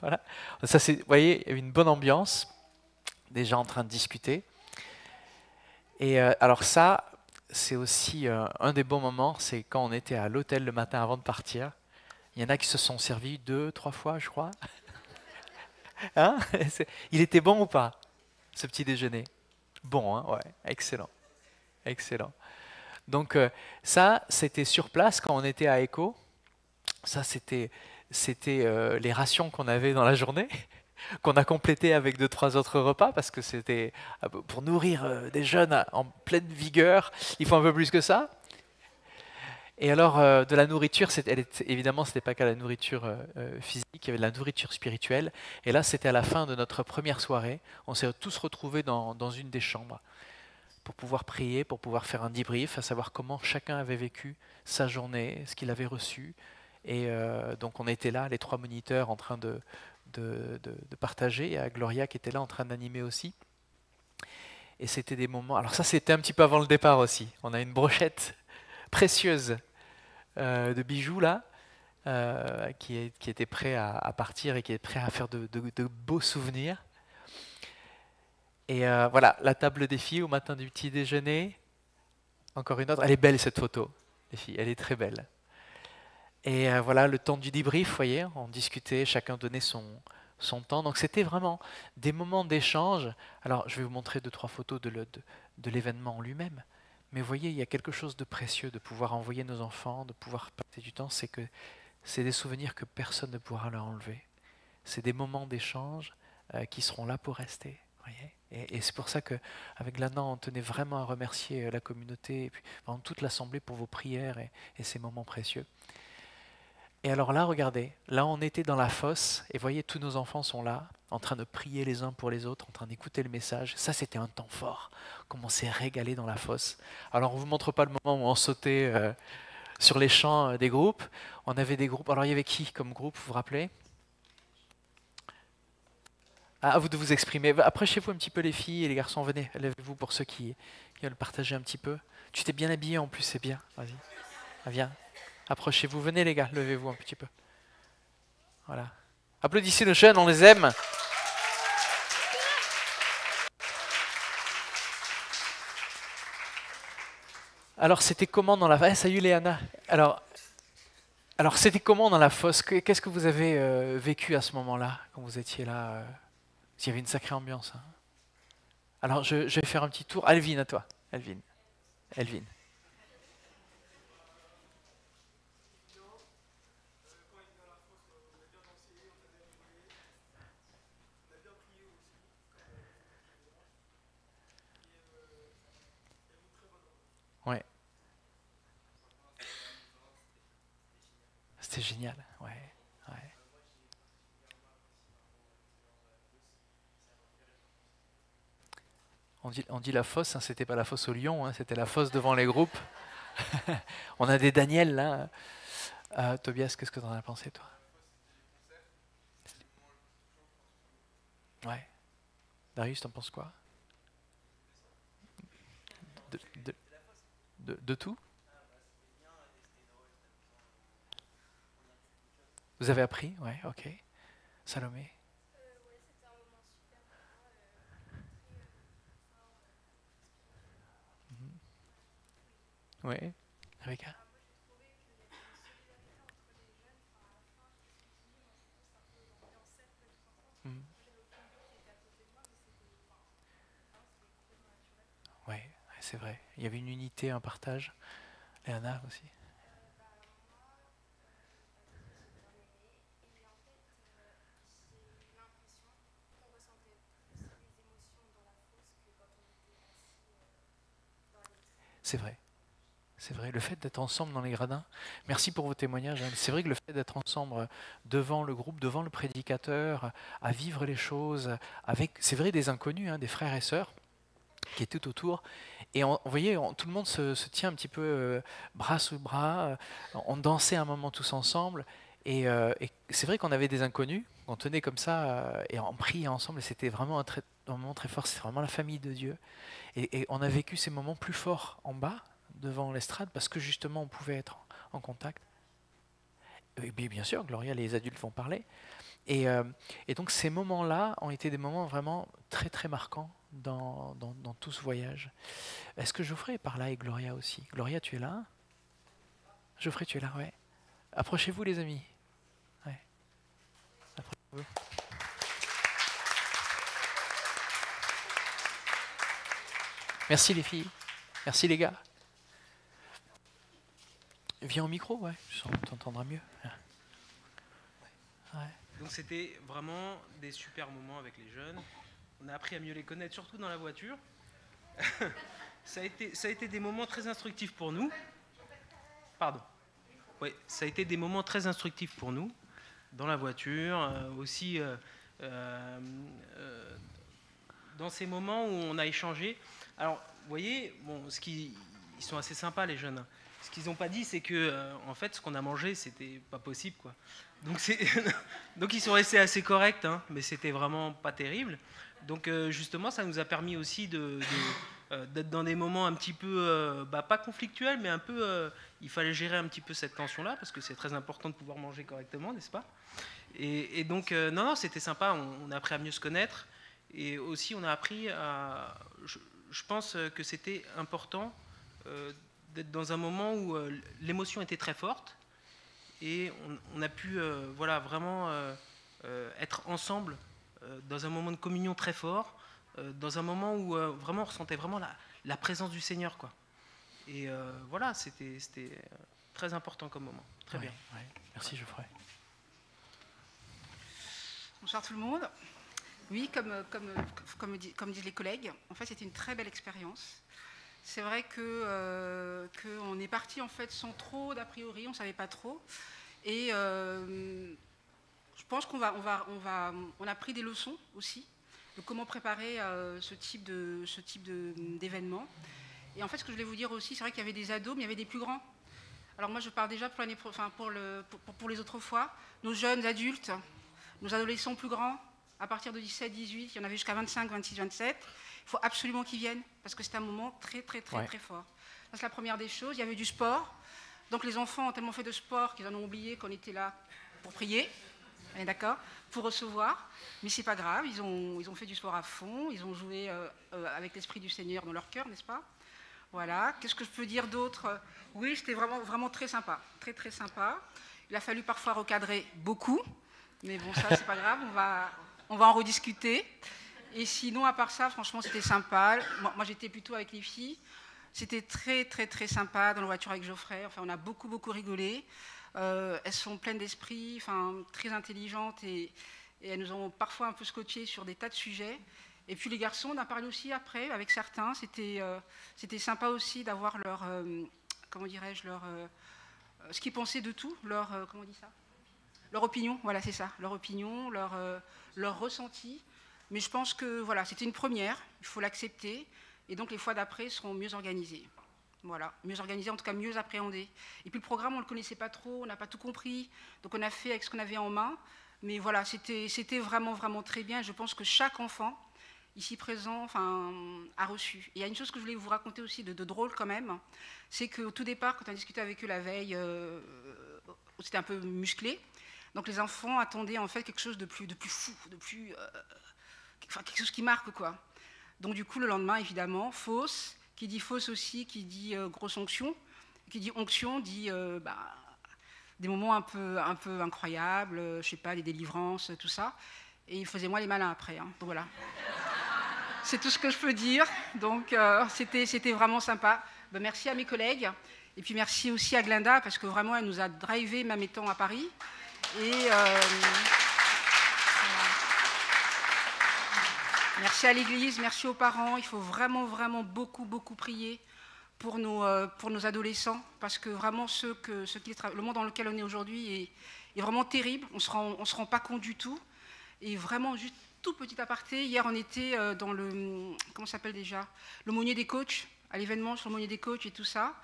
Voilà. Ça, vous voyez, il y avait une bonne ambiance, des gens en train de discuter. Et alors ça, c'est aussi un des bons moments, c'est quand on était à l'hôtel le matin avant de partir. Il y en a qui se sont servis 2, 3 fois, je crois. Hein? Il était bon ou pas, ce petit déjeuner? Bon, hein, ouais, excellent, excellent. Donc ça, c'était sur place quand on était à Echo. Ça, c'était les rations qu'on avait dans la journée, qu'on a complété avec 2, 3 autres repas, parce que c'était pour nourrir des jeunes en pleine vigueur, il faut un peu plus que ça. Et alors, de la nourriture, évidemment, ce n'était pas qu'à la nourriture physique, il y avait de la nourriture spirituelle. Et là, c'était à la fin de notre première soirée. On s'est tous retrouvés dans une des chambres pour pouvoir prier, pour pouvoir faire un debrief, à savoir comment chacun avait vécu sa journée, ce qu'il avait reçu. Et donc, on était là, les 3 moniteurs, en train de partager. Il y a Gloria qui était là, en train d'animer aussi. Et c'était des moments. Alors, ça, c'était un petit peu avant le départ aussi. On a une brochette précieuse de bijoux là, qui était prêt à partir et qui est prêt à faire de beaux souvenirs. Et voilà, la table des filles au matin du petit déjeuner. Encore une autre. Elle est belle cette photo, les filles. Elle est très belle. Et voilà, le temps du débrief, vous voyez, on discutait, chacun donnait son temps. Donc c'était vraiment des moments d'échange. Alors je vais vous montrer 2, 3 photos de l'événement en lui-même. Mais vous voyez, il y a quelque chose de précieux de pouvoir envoyer nos enfants, de pouvoir passer du temps. C'est que c'est des souvenirs que personne ne pourra leur enlever. C'est des moments d'échange qui seront là pour rester. Voyez, et c'est pour ça qu'avec Lana, on tenait vraiment à remercier la communauté et puis vraiment toute l'assemblée pour vos prières et ces moments précieux. Et alors là, regardez, là on était dans la fosse et voyez, tous nos enfants sont là, en train de prier les uns pour les autres, en train d'écouter le message. Ça, c'était un temps fort, comme on s'est régalé dans la fosse. Alors on ne vous montre pas le moment où on sautait sur les champs des groupes. On avait des groupes. Alors il y avait qui comme groupe, vous vous rappelez? Ah, à vous de vous exprimer. Approchez-vous un petit peu les filles et les garçons, venez, levez-vous pour ceux qui veulent partager un petit peu. Tu t'es bien habillé en plus, c'est bien. Vas-y, ah, viens. Approchez-vous, venez les gars, levez-vous un petit peu. Voilà. Applaudissez nos jeunes, on les aime. Alors c'était comment dans la... Ah, salut Léana. Alors c'était comment dans la fosse? Qu'est-ce que vous avez vécu à ce moment-là, quand vous étiez là Il y avait une sacrée ambiance. Hein. Alors je vais faire un petit tour. Alvin, à toi. Alvin. Alvin. Ouais, c'était génial. Ouais, ouais. On dit la fosse, hein, c'était pas la fosse au lion, hein, c'était la fosse devant les groupes. On a des Daniel là. Tobias, qu'est-ce que tu en as pensé toi? Ouais. Darius, t'en penses quoi? de, de, de tout? Vous avez appris? Ouais, ok. Salomé? Mhm. Ouais. Rebecca? Mhm. Ouais, ouais, c'est vrai. Il y avait une unité, un partage. Léana aussi. C'est vrai. C'est vrai, le fait d'être ensemble dans les gradins, merci pour vos témoignages. Hein. C'est vrai que le fait d'être ensemble devant le groupe, devant le prédicateur, à vivre les choses avec, c'est vrai, des inconnus, hein, des frères et sœurs qui étaient autour. Et vous voyez, tout le monde se tient un petit peu bras sous bras. On dansait un moment tous ensemble. Et c'est vrai qu'on avait des inconnus, on tenait comme ça et on priait ensemble. Et c'était vraiment un moment très fort. C'est vraiment la famille de Dieu. Et on a vécu ces moments plus forts en bas, devant l'estrade, parce que justement on pouvait être en contact. Bien sûr, Gloria, les adultes vont parler. Et donc ces moments-là ont été des moments vraiment très très marquants dans tout ce voyage. Est-ce que Geoffrey est par là et Gloria aussi? Gloria, tu es là? Geoffrey, tu es là? Ouais. Approchez-vous les amis. Ouais. Approchez-vous. Merci les filles. Merci les gars. Viens au micro, ouais. On t'entendra mieux. Ouais. Donc c'était vraiment des super moments avec les jeunes. On a appris à mieux les connaître, surtout dans la voiture. Ça a été des moments très instructifs pour nous. Pardon. Oui, ça a été des moments très instructifs pour nous, dans la voiture, aussi dans ces moments où on a échangé. Alors, vous voyez, bon, ils sont assez sympas les jeunes. Ce qu'ils n'ont pas dit, c'est que en fait, ce qu'on a mangé, c'était pas possible, quoi. Donc ils sont restés assez corrects, hein, mais c'était vraiment pas terrible. Donc justement, ça nous a permis aussi d'être dans des moments un petit peu, pas conflictuels, mais un peu, il fallait gérer un petit peu cette tension-là, parce que c'est très important de pouvoir manger correctement, n'est-ce pas? Et donc, non, c'était sympa, on a appris à mieux se connaître, et aussi on a appris à... Je pense que c'était important d'être dans un moment où l'émotion était très forte, et on a pu voilà, vraiment être ensemble dans un moment de communion très fort, dans un moment où vraiment on ressentait vraiment la présence du Seigneur, quoi. Et voilà, c'était très important comme moment. Très bien. Ouais. Merci Geoffrey. Bonsoir tout le monde. Oui, comme disent les collègues, en fait c'était une très belle expérience. C'est vrai qu'on est parti en fait sans trop d'a priori, on ne savait pas trop. Et je pense qu'on on a pris des leçons aussi de comment préparer ce type d'événement. Et en fait, ce que je voulais vous dire aussi, c'est vrai qu'il y avait des ados, mais il y avait des plus grands. Alors moi, je parle déjà pour les autres fois. Nos jeunes adultes, nos adolescents plus grands, à partir de 17, 18, il y en avait jusqu'à 25, 26, 27. Il faut absolument qu'ils viennent, parce que c'est un moment très fort. Ça, c'est la première des choses. Il y avait du sport. Donc les enfants ont tellement fait de sport qu'ils en ont oublié qu'on était là pour prier, on est d'accord, pour recevoir. Mais c'est pas grave, ils ont fait du sport à fond, ils ont joué avec l'Esprit du Seigneur dans leur cœur, n'est-ce pas? Voilà. Qu'est-ce que je peux dire d'autre? Oui, c'était vraiment très sympa, très sympa. Il a fallu parfois recadrer beaucoup, mais bon, ça c'est pas grave, on va en rediscuter. Et sinon, à part ça, franchement, c'était sympa. Moi j'étais plutôt avec les filles. C'était très sympa dans la voiture avec Geoffrey. Enfin, on a beaucoup rigolé. Elles sont pleines d'esprit, enfin, très intelligentes et elles nous ont parfois un peu scotché sur des tas de sujets. Et puis les garçons, on a parlé aussi après avec certains. C'était sympa aussi d'avoir leur, comment dirais-je, ce qu'ils pensaient de tout, comment on dit ça? Leur opinion, voilà, c'est ça, leur opinion, leur ressenti. Mais je pense que voilà, c'était une première, il faut l'accepter. Et donc les fois d'après seront mieux organisées. Voilà, mieux organisées, en tout cas mieux appréhendées. Et puis le programme, on ne le connaissait pas trop, on n'a pas tout compris. Donc on a fait avec ce qu'on avait en main. Mais voilà, c'était vraiment très bien. Je pense que chaque enfant ici présent, enfin, a reçu. Et il y a une chose que je voulais vous raconter aussi de drôle quand même, c'est qu'au tout départ, quand on a discuté avec eux la veille, c'était un peu musclé. Donc les enfants attendaient en fait quelque chose de plus fou, enfin, quelque chose qui marque, quoi. Donc du coup, le lendemain, évidemment, fausse. Qui dit fausse aussi, qui dit grosse onction. Qui dit onction, dit des moments un peu incroyables, je sais pas, des délivrances, tout ça. Et ils faisaient moi les malins après. Hein. Donc voilà. C'est tout ce que je peux dire. Donc c'était vraiment sympa. Ben, merci à mes collègues. Et puis merci aussi à Glinda, parce que vraiment, elle nous a drivé même étant à Paris. Et... merci à l'Église, merci aux parents. Il faut vraiment beaucoup prier pour nos adolescents, parce que vraiment le monde dans lequel on est aujourd'hui est vraiment terrible. On se rend pas compte du tout. Et vraiment, juste tout petit aparté, hier on était dans comment ça s'appelle déjà, l'aumônier des coachs, à l'événement sur l'aumônier des coachs et tout ça.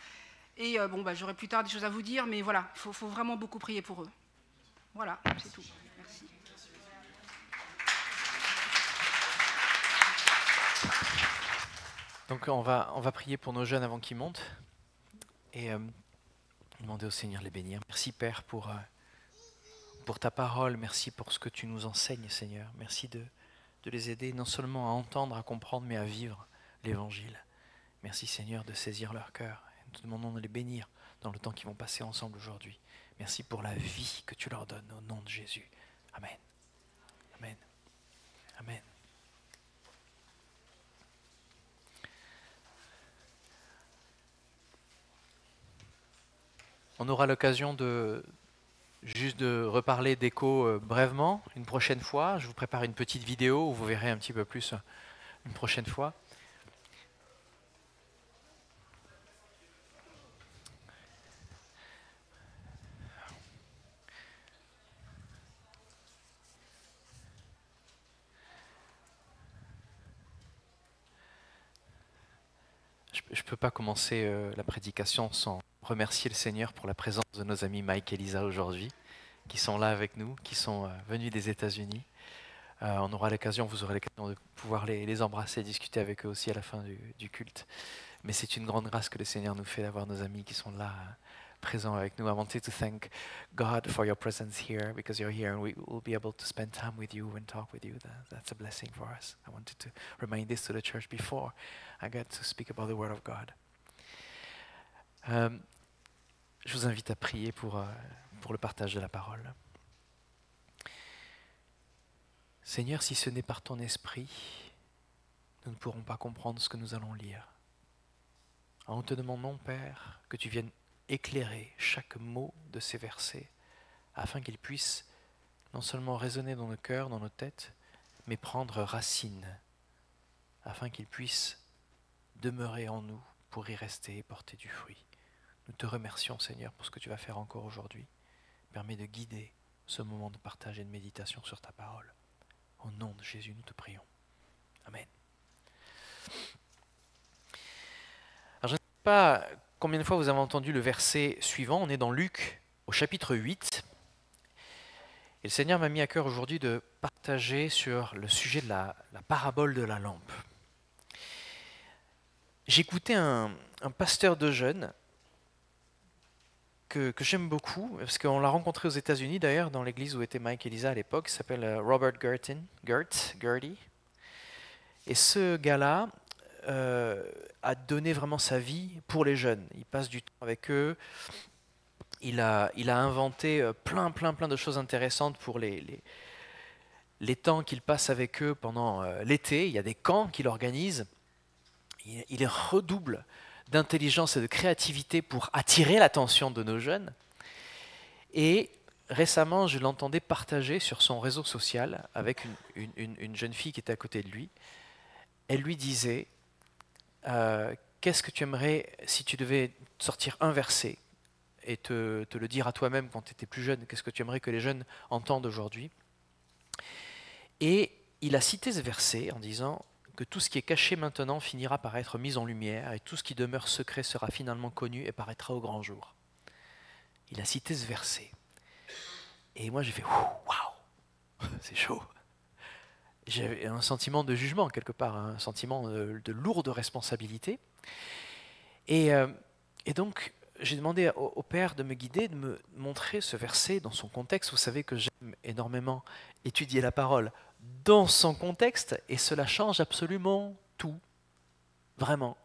Et j'aurai plus tard des choses à vous dire, mais voilà, il faut vraiment beaucoup prier pour eux. Voilà, c'est tout. Merci. Donc on va prier pour nos jeunes avant qu'ils montent et demander au Seigneur de les bénir. Merci Père pour pour ta parole, merci pour ce que tu nous enseignes, Seigneur. Merci de les aider non seulement à entendre, à comprendre, mais à vivre l'Évangile. Merci, Seigneur, de saisir leur cœur. Nous te demandons de les bénir dans le temps qu'ils vont passer ensemble aujourd'hui. Merci pour la vie que tu leur donnes au nom de Jésus. Amen. Amen. Amen. On aura l'occasion juste de reparler d'écho brièvement une prochaine fois. Je vous prépare une petite vidéo où vous verrez un petit peu plus une prochaine fois. Je ne peux pas commencer la prédication sans remercier le Seigneur pour la présence de nos amis Mike et Lisa aujourd'hui, qui sont là avec nous, qui sont venus des États-Unis. On aura l'occasion, vous aurez l'occasion de pouvoir les embrasser et discuter avec eux aussi à la fin du culte. Mais c'est une grande grâce que le Seigneur nous fait d'avoir nos amis qui sont là, présents avec nous. I wanted to thank God for your presence here, because you're here and we will be able to spend time with you and talk with you. That's a blessing for us. I wanted to remind this to the church before I got to speak about the Word of God. Je vous invite à prier pour le partage de la parole. Seigneur, si ce n'est par ton esprit, nous ne pourrons pas comprendre ce que nous allons lire. Alors nous te demandons, Père, que tu viennes éclairer chaque mot de ces versets, afin qu'ils puissent non seulement résonner dans nos cœurs, dans nos têtes, mais prendre racine, afin qu'ils puissent demeurer en nous pour y rester et porter du fruit. Nous te remercions, Seigneur, pour ce que tu vas faire encore aujourd'hui. Permets de guider ce moment de partage et de méditation sur ta parole. Au nom de Jésus, nous te prions. Amen. Alors, je ne sais pas combien de fois vous avez entendu le verset suivant. On est dans Luc, au chapitre 8. Et le Seigneur m'a mis à cœur aujourd'hui de partager sur le sujet de la parabole de la lampe. J'écoutais un pasteur de jeunes que j'aime beaucoup, parce qu'on l'a rencontré aux États-Unis d'ailleurs, dans l'église où était Mike et Lisa à l'époque, il s'appelle Robert Gerty. Et ce gars-là a donné vraiment sa vie pour les jeunes. Il passe du temps avec eux, il a inventé plein de choses intéressantes pour les temps qu'il passe avec eux pendant l'été. Il y a des camps qu'il organise. Il redouble d'intelligence et de créativité pour attirer l'attention de nos jeunes. Et récemment, je l'entendais partager sur son réseau social avec une jeune fille qui était à côté de lui. Elle lui disait qu'est-ce que tu aimerais si tu devais sortir un verset et te le dire à toi-même quand tu étais plus jeune, qu'est-ce que tu aimerais que les jeunes entendent aujourd'hui? Et il a cité ce verset en disant que tout ce qui est caché maintenant finira par être mis en lumière et tout ce qui demeure secret sera finalement connu et paraîtra au grand jour. Il a cité ce verset. Et moi j'ai fait waouh, c'est chaud. J'avais un sentiment de jugement quelque part, un sentiment de lourde responsabilité. Et donc j'ai demandé au Père de me guider, de me montrer ce verset dans son contexte. Vous savez que j'aime énormément étudier la parole dans son contexte, et cela change absolument tout, vraiment.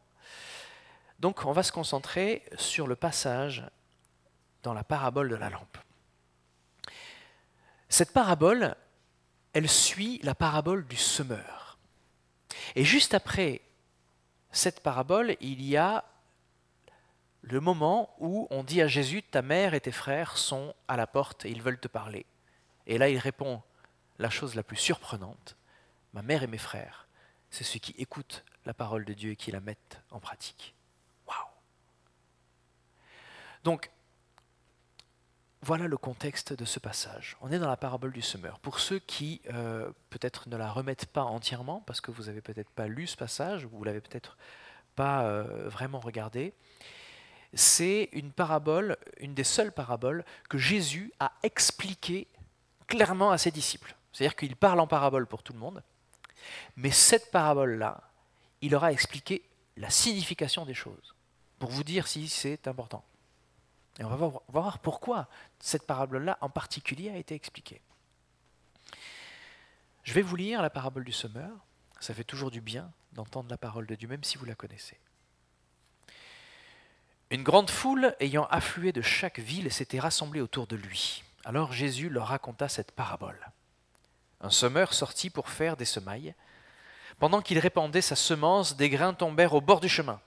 Donc on va se concentrer sur le passage dans la parabole de la lampe. Cette parabole, elle suit la parabole du semeur. Et juste après cette parabole, il y a le moment où on dit à Jésus, ta mère et tes frères sont à la porte et ils veulent te parler. Et là il répond la chose la plus surprenante, ma mère et mes frères, c'est ceux qui écoutent la parole de Dieu et qui la mettent en pratique. Waouh! Donc, voilà le contexte de ce passage. On est dans la parabole du semeur. Pour ceux qui peut-être ne la remettent pas entièrement, parce que vous n'avez peut-être pas lu ce passage, ou vous ne l'avez peut-être pas vraiment regardé, c'est une parabole, une des seules paraboles que Jésus a expliquées clairement à ses disciples. C'est-à-dire qu'il parle en parabole pour tout le monde, mais cette parabole-là, il leur a expliqué la signification des choses, pour vous dire si c'est important. Et on va voir pourquoi cette parabole-là en particulier a été expliquée. Je vais vous lire la parabole du semeur. Ça fait toujours du bien d'entendre la parole de Dieu, même si vous la connaissez. Une grande foule ayant afflué de chaque ville s'était rassemblée autour de lui. Alors Jésus leur raconta cette parabole. Un semeur sortit pour faire des semailles. Pendant qu'il répandait sa semence, des grains tombèrent au bord du chemin,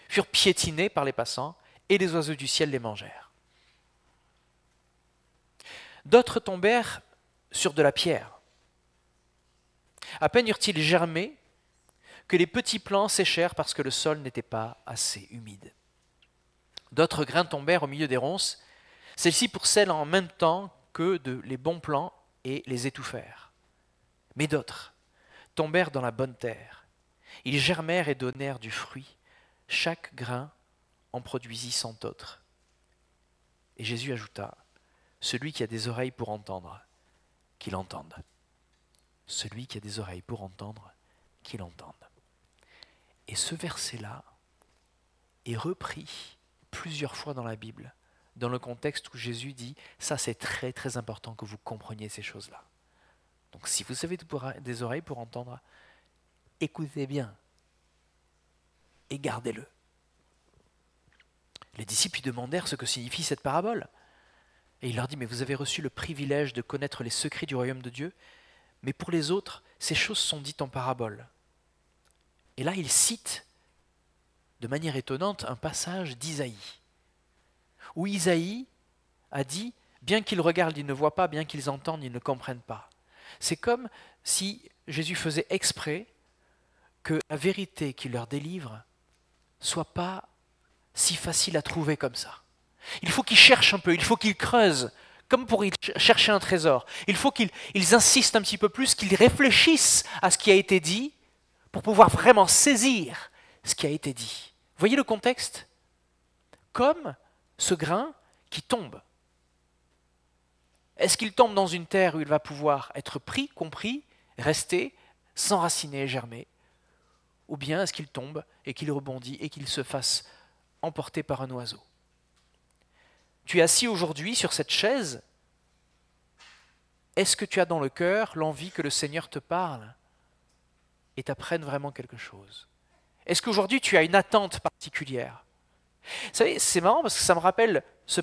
furent piétinés par les passants, et les oiseaux du ciel les mangèrent. D'autres tombèrent sur de la pierre. À peine eurent-ils germé que les petits plants séchèrent parce que le sol n'était pas assez humide. D'autres grains tombèrent au milieu des ronces. Celles-ci poussèrent en même temps que les bons plants et les étouffèrent. Mais d'autres tombèrent dans la bonne terre. Ils germèrent et donnèrent du fruit. Chaque grain en produisit 100 autres. Et Jésus ajouta, « Celui qui a des oreilles pour entendre, qu'il entende. » Celui qui a des oreilles pour entendre, qu'il entende. Et ce verset-là est repris plusieurs fois dans la Bible, dans le contexte où Jésus dit « ça c'est très très important que vous compreniez ces choses-là ». Donc si vous avez des oreilles pour entendre, écoutez bien et gardez-le. Les disciples lui demandèrent ce que signifie cette parabole. Et il leur dit « mais vous avez reçu le privilège de connaître les secrets du royaume de Dieu, mais pour les autres, ces choses sont dites en parabole. » Et là, il cite de manière étonnante un passage d'Isaïe, où Isaïe a dit « bien qu'ils regardent, ils ne voient pas, bien qu'ils entendent, ils ne comprennent pas ». C'est comme si Jésus faisait exprès que la vérité qu'il leur délivre soit pas si facile à trouver comme ça. Il faut qu'ils cherchent un peu, il faut qu'ils creusent, comme pour chercher un trésor. Il faut qu'ils insistent un petit peu plus, qu'ils réfléchissent à ce qui a été dit pour pouvoir vraiment saisir ce qui a été dit. Voyez le contexte? Comme ce grain qui tombe. Est-ce qu'il tombe dans une terre où il va pouvoir être pris, compris, rester, s'enraciner et germer? Ou bien est-ce qu'il tombe et qu'il rebondit et qu'il se fasse emporter par un oiseau? Tu es assis aujourd'hui sur cette chaise. Est-ce que tu as dans le cœur l'envie que le Seigneur te parle et t'apprenne vraiment quelque chose? Est-ce qu'aujourd'hui tu as une attente particulière? Vous savez, c'est marrant parce que ça me rappelle ce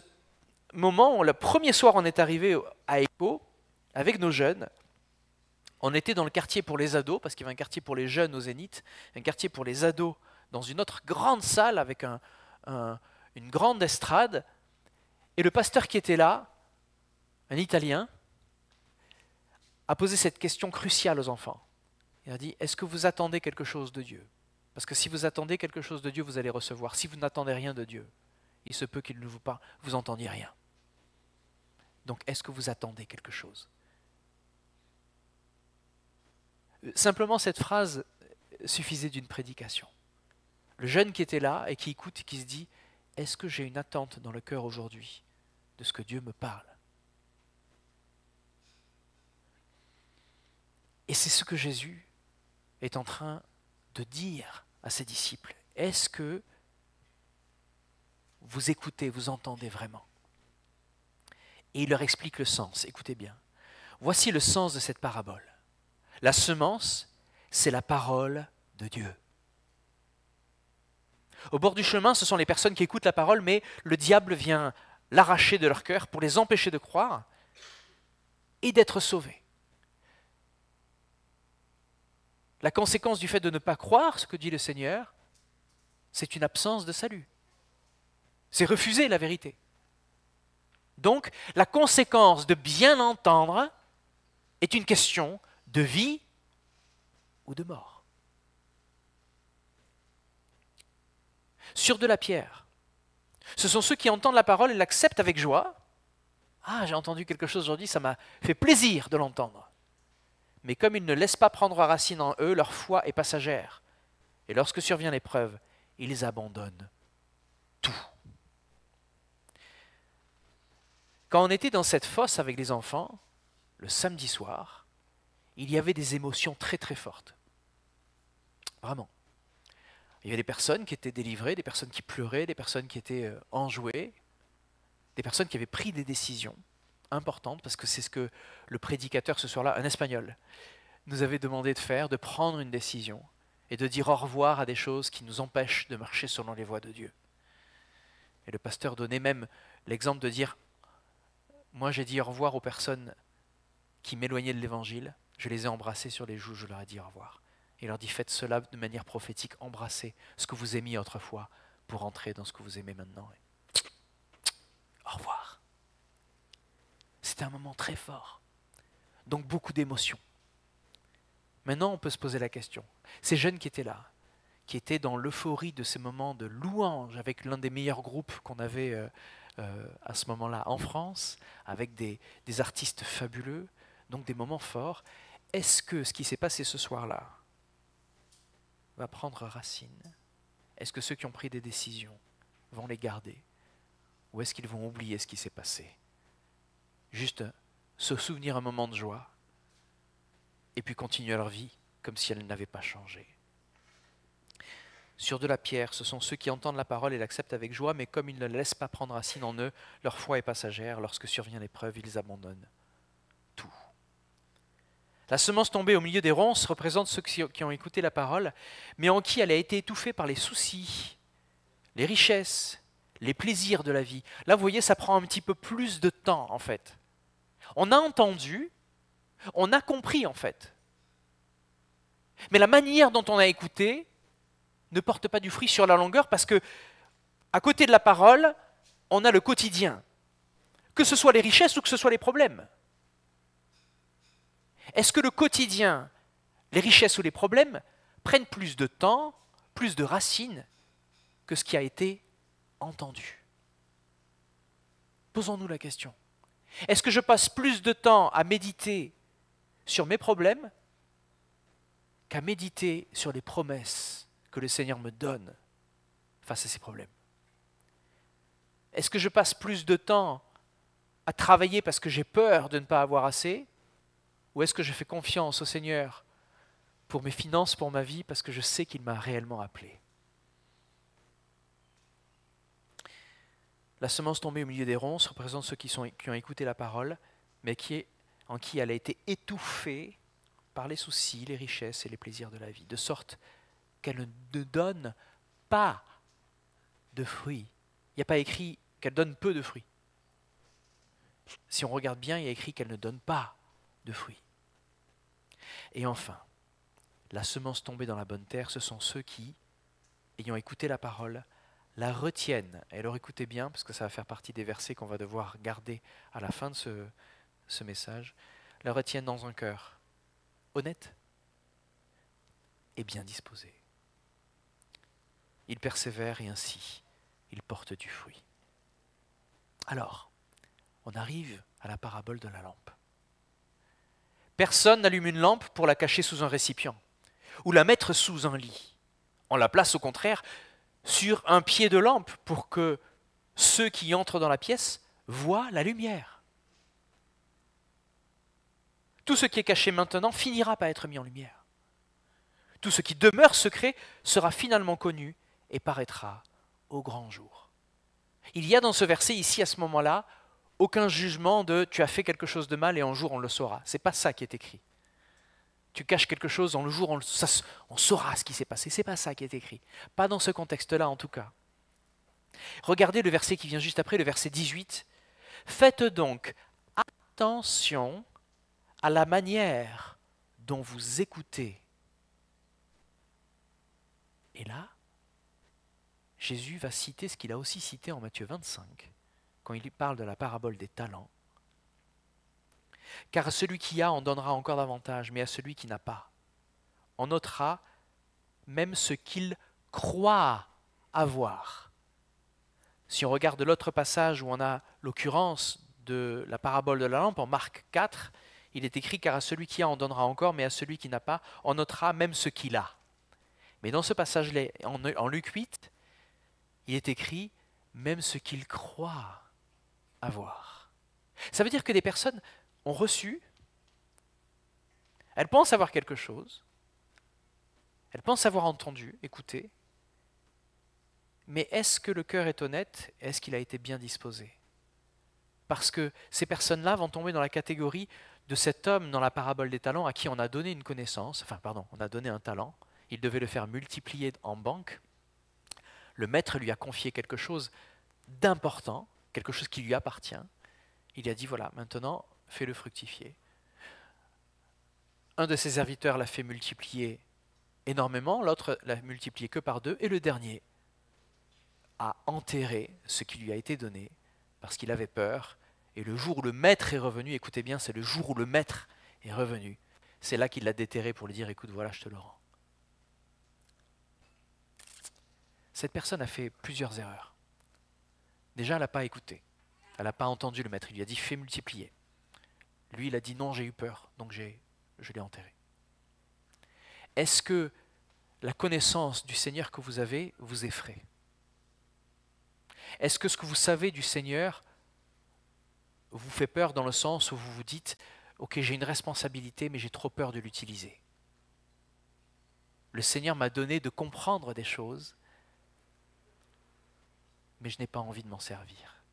moment où le premier soir on est arrivé à ECHO avec nos jeunes. On était dans le quartier pour les ados, parce qu'il y avait un quartier pour les jeunes au Zénith, un quartier pour les ados dans une autre grande salle avec une grande estrade. Et le pasteur qui était là, un Italien, a posé cette question cruciale aux enfants. Il a dit, est-ce que vous attendez quelque chose de Dieu? Parce que si vous attendez quelque chose de Dieu, vous allez recevoir. Si vous n'attendez rien de Dieu, il se peut qu'il ne vous entendiez rien. Donc, est-ce que vous attendez quelque chose? Simplement, cette phrase suffisait d'une prédication. Le jeune qui était là et qui écoute et qui se dit, est-ce que j'ai une attente dans le cœur aujourd'hui de ce que Dieu me parle? Et c'est ce que Jésus est en train de dire à ses disciples. Est-ce que vous écoutez, vous entendez vraiment? Et il leur explique le sens. Écoutez bien. Voici le sens de cette parabole. La semence, c'est la parole de Dieu. Au bord du chemin, ce sont les personnes qui écoutent la parole, mais le diable vient l'arracher de leur cœur pour les empêcher de croire et d'être sauvés. La conséquence du fait de ne pas croire ce que dit le Seigneur, c'est une absence de salut. C'est refuser la vérité. Donc, la conséquence de bien entendre est une question de vie ou de mort. Sur de la pierre, ce sont ceux qui entendent la parole et l'acceptent avec joie. Ah, j'ai entendu quelque chose aujourd'hui, ça m'a fait plaisir de l'entendre. Mais comme ils ne laissent pas prendre racine en eux, leur foi est passagère. Et lorsque survient l'épreuve, ils abandonnent tout. Quand on était dans cette fosse avec les enfants, le samedi soir, il y avait des émotions très très fortes. Vraiment. Il y avait des personnes qui étaient délivrées, des personnes qui pleuraient, des personnes qui étaient enjouées. des personnes qui avaient pris des décisions importantes, parce que c'est ce que le prédicateur ce soir-là, un Espagnol, nous avait demandé de faire, de prendre une décision et de dire au revoir à des choses qui nous empêchent de marcher selon les voies de Dieu. Et le pasteur donnait même l'exemple de dire, moi j'ai dit au revoir aux personnes qui m'éloignaient de l'évangile, je les ai embrassées sur les joues, je leur ai dit au revoir. Il leur dit, faites cela de manière prophétique, embrassez ce que vous aimiez autrefois pour entrer dans ce que vous aimez maintenant. Au revoir. C'était un moment très fort. Donc beaucoup d'émotions. Maintenant, on peut se poser la question. Ces jeunes qui étaient là, qui étaient dans l'euphorie de ces moments de louange avec l'un des meilleurs groupes qu'on avait à ce moment-là en France, avec des artistes fabuleux, donc des moments forts, est-ce que ce qui s'est passé ce soir-là va prendre racine? Est-ce que ceux qui ont pris des décisions vont les garder? Ou est-ce qu'ils vont oublier ce qui s'est passé? Juste se souvenir un moment de joie et puis continuer leur vie comme si elle n'avait pas changé. Sur de la pierre, ce sont ceux qui entendent la parole et l'acceptent avec joie, mais comme ils ne la laissent pas prendre racine en eux, leur foi est passagère. Lorsque survient l'épreuve, ils abandonnent tout. La semence tombée au milieu des ronces représente ceux qui ont écouté la parole, mais en qui elle a été étouffée par les soucis, les richesses, les plaisirs de la vie. Là, vous voyez, ça prend un petit peu plus de temps, en fait. On a entendu, on a compris, en fait. Mais la manière dont on a écouté ne porte pas du fruit sur la longueur parce que, à côté de la parole, on a le quotidien. Que ce soit les richesses ou que ce soit les problèmes. Est-ce que le quotidien, les richesses ou les problèmes prennent plus de temps, plus de racines que ce qui a été entendu? Posons-nous la question. Est-ce que je passe plus de temps à méditer sur mes problèmes qu'à méditer sur les promesses que le Seigneur me donne face à ces problèmes? Est-ce que je passe plus de temps à travailler parce que j'ai peur de ne pas avoir assez? Ou est-ce que je fais confiance au Seigneur pour mes finances, pour ma vie, parce que je sais qu'il m'a réellement appelé? La semence tombée au milieu des ronces représente ceux qui ont écouté la parole, mais en qui elle a été étouffée par les soucis, les richesses et les plaisirs de la vie, de sorte qu'elle ne donne pas de fruits. Il n'y a pas écrit qu'elle donne peu de fruits. Si on regarde bien, il y a écrit qu'elle ne donne pas de fruits. Et enfin, la semence tombée dans la bonne terre, ce sont ceux qui, ayant écouté la parole, la retiennent. Et alors écoutez bien, parce que ça va faire partie des versets qu'on va devoir garder à la fin de ce message, la retiennent dans un cœur honnête et bien disposé. Ils persévèrent et ainsi, ils portent du fruit. Alors, on arrive à la parabole de la lampe. Personne n'allume une lampe pour la cacher sous un récipient ou la mettre sous un lit. On la place au contraire sur un pied de lampe pour que ceux qui entrent dans la pièce voient la lumière. Tout ce qui est caché maintenant finira par être mis en lumière. Tout ce qui demeure secret sera finalement connu et paraîtra au grand jour. Il y a dans ce verset ici, à ce moment-là, aucun jugement de « tu as fait quelque chose de mal et un jour on le saura ». Ce n'est pas ça qui est écrit. Tu caches quelque chose, en le jour on saura ce qui s'est passé. Ce n'est pas ça qui est écrit. Pas dans ce contexte-là en tout cas. Regardez le verset qui vient juste après, le verset 18. « Faites donc attention à la manière dont vous écoutez. » Et là, Jésus va citer ce qu'il a aussi cité en Matthieu 25, quand il parle de la parabole des talents. Car à celui qui a, on donnera encore davantage, mais à celui qui n'a pas, on notera même ce qu'il croit avoir. Si on regarde l'autre passage où on a l'occurrence de la parabole de la lampe, en Marc 4, il est écrit « Car à celui qui a, on donnera encore, mais à celui qui n'a pas, on notera même ce qu'il a. » Mais dans ce passage-là, en Luc 8, il est écrit « Même ce qu'il croit avoir. » Ça veut dire que des personnes ont reçu, elles pensent avoir quelque chose, elles pensent avoir entendu, écouté, mais est-ce que le cœur est honnête? Est-ce qu'il a été bien disposé? parce que ces personnes-là vont tomber dans la catégorie de cet homme dans la parabole des talents à qui on a donné une connaissance, on a donné un talent, il devait le faire multiplier en banque. Le maître lui a confié quelque chose d'important, quelque chose qui lui appartient. Il lui a dit, voilà, maintenant, fais-le fructifier. Un de ses serviteurs l'a fait multiplier énormément, l'autre l'a multiplié que par 2, et le dernier a enterré ce qui lui a été donné parce qu'il avait peur. Et le jour où le maître est revenu, écoutez bien, c'est le jour où le maître est revenu, c'est là qu'il l'a déterré pour lui dire, écoute, voilà, je te le rends. Cette personne a fait plusieurs erreurs. Déjà, elle n'a pas écouté. Elle n'a pas entendu le maître. Il lui a dit, fais multiplier. Lui, il a dit, non, j'ai eu peur, donc je l'ai enterré. Est-ce que la connaissance du Seigneur que vous avez vous effraie? Est-ce que ce que vous savez du Seigneur vous fait peur dans le sens où vous vous dites, ok, j'ai une responsabilité, mais j'ai trop peur de l'utiliser. Le Seigneur m'a donné de comprendre des choses, mais je n'ai pas envie de m'en servir.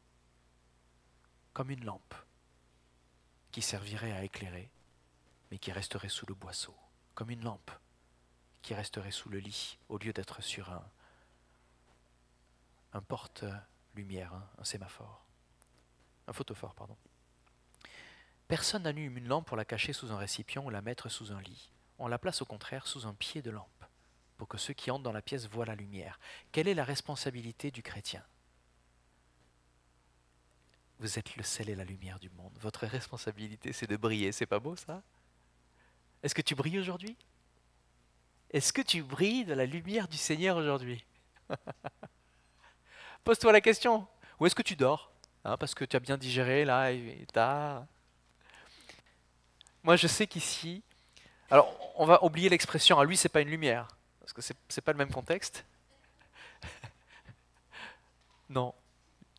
Comme une lampe qui servirait à éclairer, mais qui resterait sous le boisseau. Comme une lampe qui resterait sous le lit, au lieu d'être sur un porte-lumière, un sémaphore. Un photophore, pardon. Personne n'allume une lampe pour la cacher sous un récipient ou la mettre sous un lit. On la place au contraire sous un pied de lampe, pour que ceux qui entrent dans la pièce voient la lumière. Quelle est la responsabilité du chrétien? Vous êtes le sel et la lumière du monde. Votre responsabilité, c'est de briller. C'est pas beau, ça? Est-ce que tu brilles aujourd'hui? Est-ce que tu brilles de la lumière du Seigneur aujourd'hui? Pose-toi la question. Ou est-ce que tu dors? Parce que tu as bien digéré, là, et t'as... Moi, je sais qu'ici... Alors, on va oublier l'expression, lui, c'est pas une lumière, parce que c'est pas le même contexte. Non.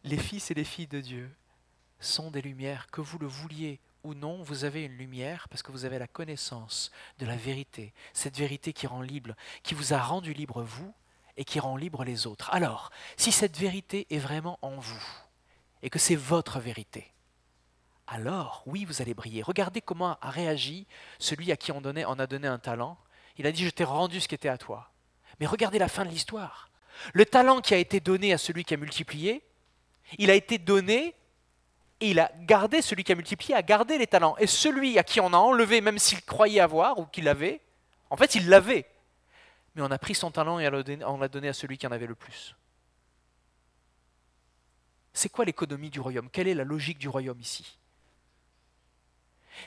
Les fils et les filles de Dieu sont des lumières, que vous le vouliez ou non, vous avez une lumière parce que vous avez la connaissance de la vérité, cette vérité qui rend libre, qui vous a rendu libre vous et qui rend libre les autres. Alors, si cette vérité est vraiment en vous et que c'est votre vérité, alors oui, vous allez briller. Regardez comment a réagi celui à qui on a donné un talent. Il a dit, je t'ai rendu ce qui était à toi. Mais regardez la fin de l'histoire. Le talent qui a été donné à celui qui a multiplié, il a été donné et il a gardé, celui qui a multiplié a gardé les talents. Et celui à qui on a enlevé, même s'il croyait avoir ou qu'il l'avait, en fait il l'avait. Mais on a pris son talent et on l'a donné à celui qui en avait le plus. C'est quoi l'économie du royaume? Quelle est la logique du royaume ici?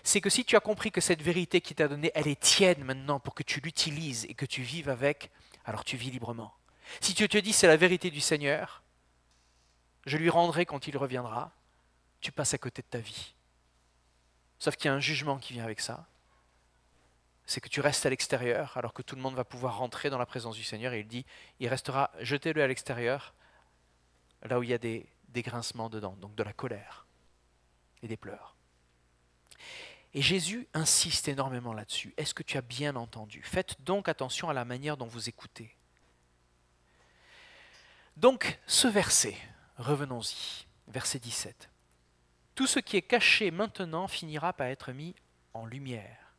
C'est que si tu as compris que cette vérité qui t'a donnée, elle est tienne maintenant pour que tu l'utilises et que tu vives avec, alors tu vis librement. Si tu te dis c'est la vérité du Seigneur, je lui rendrai quand il reviendra, tu passes à côté de ta vie. Sauf qu'il y a un jugement qui vient avec ça. C'est que tu restes à l'extérieur alors que tout le monde va pouvoir rentrer dans la présence du Seigneur et il dit, il restera, jetez-le à l'extérieur, là où il y a des grincements dedans, donc de la colère et des pleurs. Et Jésus insiste énormément là-dessus. Est-ce que tu as bien entendu? Faites donc attention à la manière dont vous écoutez. Donc, ce verset, revenons-y, verset 17. Tout ce qui est caché maintenant finira par être mis en lumière,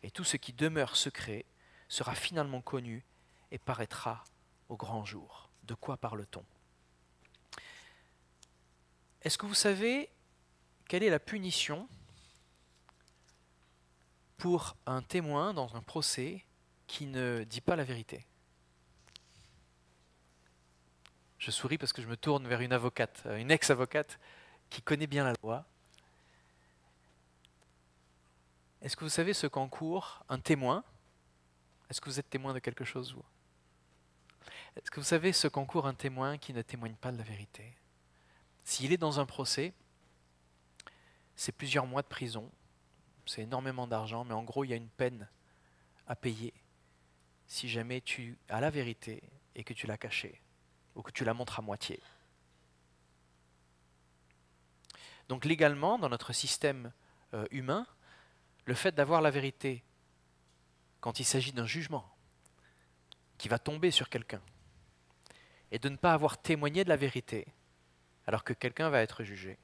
et tout ce qui demeure secret sera finalement connu et paraîtra au grand jour. De quoi parle-t-on? Est-ce que vous savez quelle est la punition pour un témoin dans un procès qui ne dit pas la vérité? Je souris parce que je me tourne vers une avocate, une ex-avocate qui connaît bien la loi. Est-ce que vous savez ce qu'encourt un témoin? Est-ce que vous êtes témoin de quelque chose, vous? Est-ce que vous savez ce qu'encourt un témoin qui ne témoigne pas de la vérité? S'il est dans un procès, c'est plusieurs mois de prison, c'est énormément d'argent, mais en gros, il y a une peine à payer si jamais tu as la vérité et que tu l'as cachée, ou que tu la montres à moitié. Donc légalement, dans notre système humain, le fait d'avoir la vérité, quand il s'agit d'un jugement qui va tomber sur quelqu'un, et de ne pas avoir témoigné de la vérité, alors que quelqu'un va être jugé,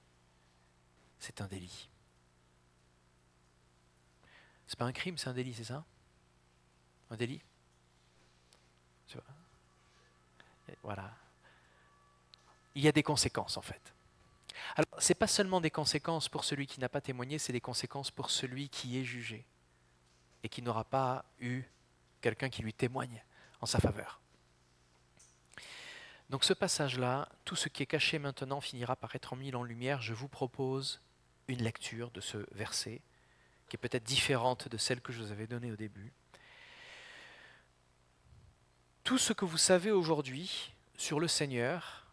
c'est un délit. C'est pas un crime, c'est un délit, c'est ça? Un délit? Tu vois? Et voilà. Il y a des conséquences en fait. Alors, ce n'est pas seulement des conséquences pour celui qui n'a pas témoigné, c'est des conséquences pour celui qui est jugé et qui n'aura pas eu quelqu'un qui lui témoigne en sa faveur. Donc ce passage-là, tout ce qui est caché maintenant finira par être mis en lumière. Je vous propose une lecture de ce verset qui est peut-être différente de celle que je vous avais donnée au début. Tout ce que vous savez aujourd'hui sur le Seigneur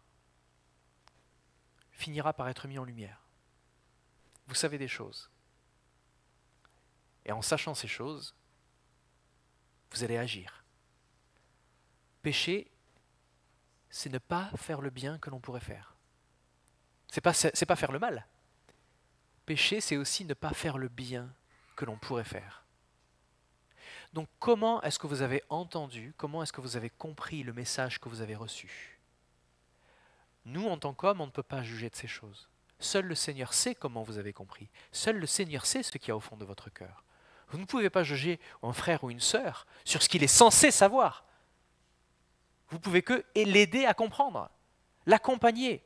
finira par être mis en lumière. Vous savez des choses. Et en sachant ces choses, vous allez agir. Pécher, c'est ne pas faire le bien que l'on pourrait faire. C'est pas faire le mal. Pécher, c'est aussi ne pas faire le bien que l'on pourrait faire. Donc comment est-ce que vous avez entendu, comment est-ce que vous avez compris le message que vous avez reçu? Nous, en tant qu'hommes, on ne peut pas juger de ces choses. Seul le Seigneur sait comment vous avez compris. Seul le Seigneur sait ce qu'il y a au fond de votre cœur. Vous ne pouvez pas juger un frère ou une sœur sur ce qu'il est censé savoir. Vous pouvez que l'aider à comprendre, l'accompagner.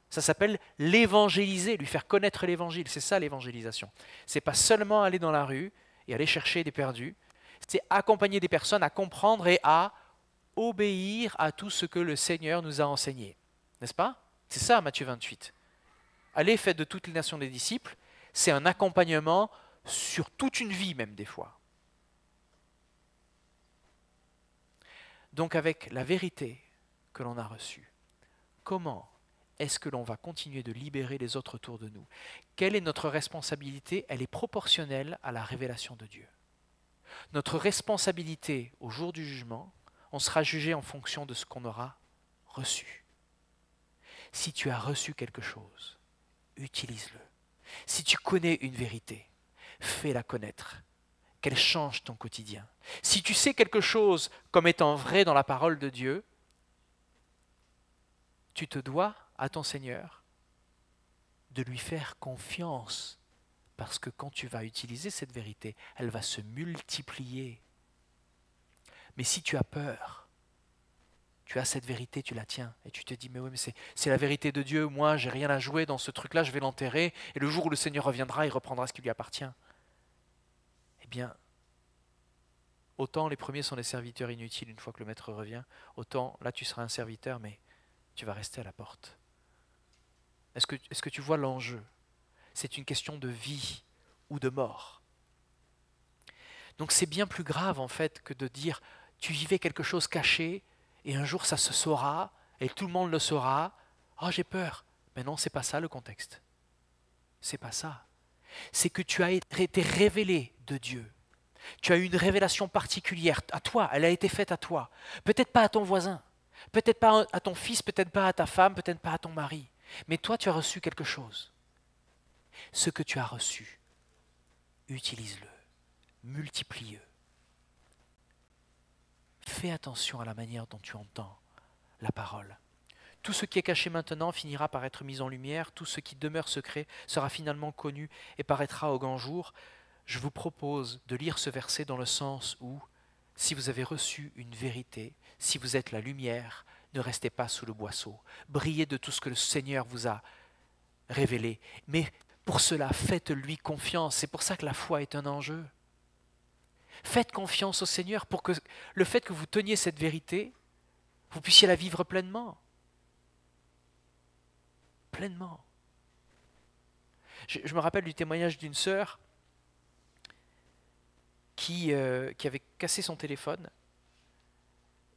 Ça s'appelle l'évangéliser, lui faire connaître l'évangile. C'est ça l'évangélisation. Ce n'est pas seulement aller dans la rue et aller chercher des perdus. C'est accompagner des personnes à comprendre et à obéir à tout ce que le Seigneur nous a enseigné. N'est-ce pas? C'est ça Matthieu 28. Allez, faites de toutes les nations des disciples. C'est un accompagnement sur toute une vie même des fois. Donc avec la vérité que l'on a reçue, comment est-ce que l'on va continuer de libérer les autres autour de nous? Quelle est notre responsabilité? Elle est proportionnelle à la révélation de Dieu. Notre responsabilité au jour du jugement, on sera jugé en fonction de ce qu'on aura reçu. Si tu as reçu quelque chose, utilise-le. Si tu connais une vérité, fais-la connaître, qu'elle change ton quotidien. Si tu sais quelque chose comme étant vrai dans la parole de Dieu, tu te dois à ton Seigneur de lui faire confiance, parce que quand tu vas utiliser cette vérité, elle va se multiplier. Mais si tu as peur, tu as cette vérité, tu la tiens, et tu te dis, mais oui, mais c'est la vérité de Dieu, moi j'ai rien à jouer dans ce truc-là, je vais l'enterrer, et le jour où le Seigneur reviendra, il reprendra ce qui lui appartient. Eh bien, autant les premiers sont des serviteurs inutiles une fois que le maître revient, autant là tu seras un serviteur, mais tu vas rester à la porte. Est-ce que tu vois l'enjeu? C'est une question de vie ou de mort. Donc c'est bien plus grave en fait que de dire tu vivais quelque chose caché et un jour ça se saura et tout le monde le saura. Oh j'ai peur. Mais non, c'est pas ça le contexte. C'est pas ça. C'est que tu as été révélé de Dieu. Tu as eu une révélation particulière à toi, elle a été faite à toi. Peut-être pas à ton voisin, peut-être pas à ton fils, peut-être pas à ta femme, peut-être pas à ton mari. Mais toi tu as reçu quelque chose. Ce que tu as reçu, utilise-le, multiplie-le. Fais attention à la manière dont tu entends la parole. Tout ce qui est caché maintenant finira par être mis en lumière, tout ce qui demeure secret sera finalement connu et paraîtra au grand jour. Je vous propose de lire ce verset dans le sens où, si vous avez reçu une vérité, si vous êtes la lumière, ne restez pas sous le boisseau. Brillez de tout ce que le Seigneur vous a révélé. Mais pour cela, faites-lui confiance. C'est pour ça que la foi est un enjeu. Faites confiance au Seigneur pour que le fait que vous teniez cette vérité, vous puissiez la vivre pleinement. Pleinement. Je me rappelle du témoignage d'une sœur qui avait cassé son téléphone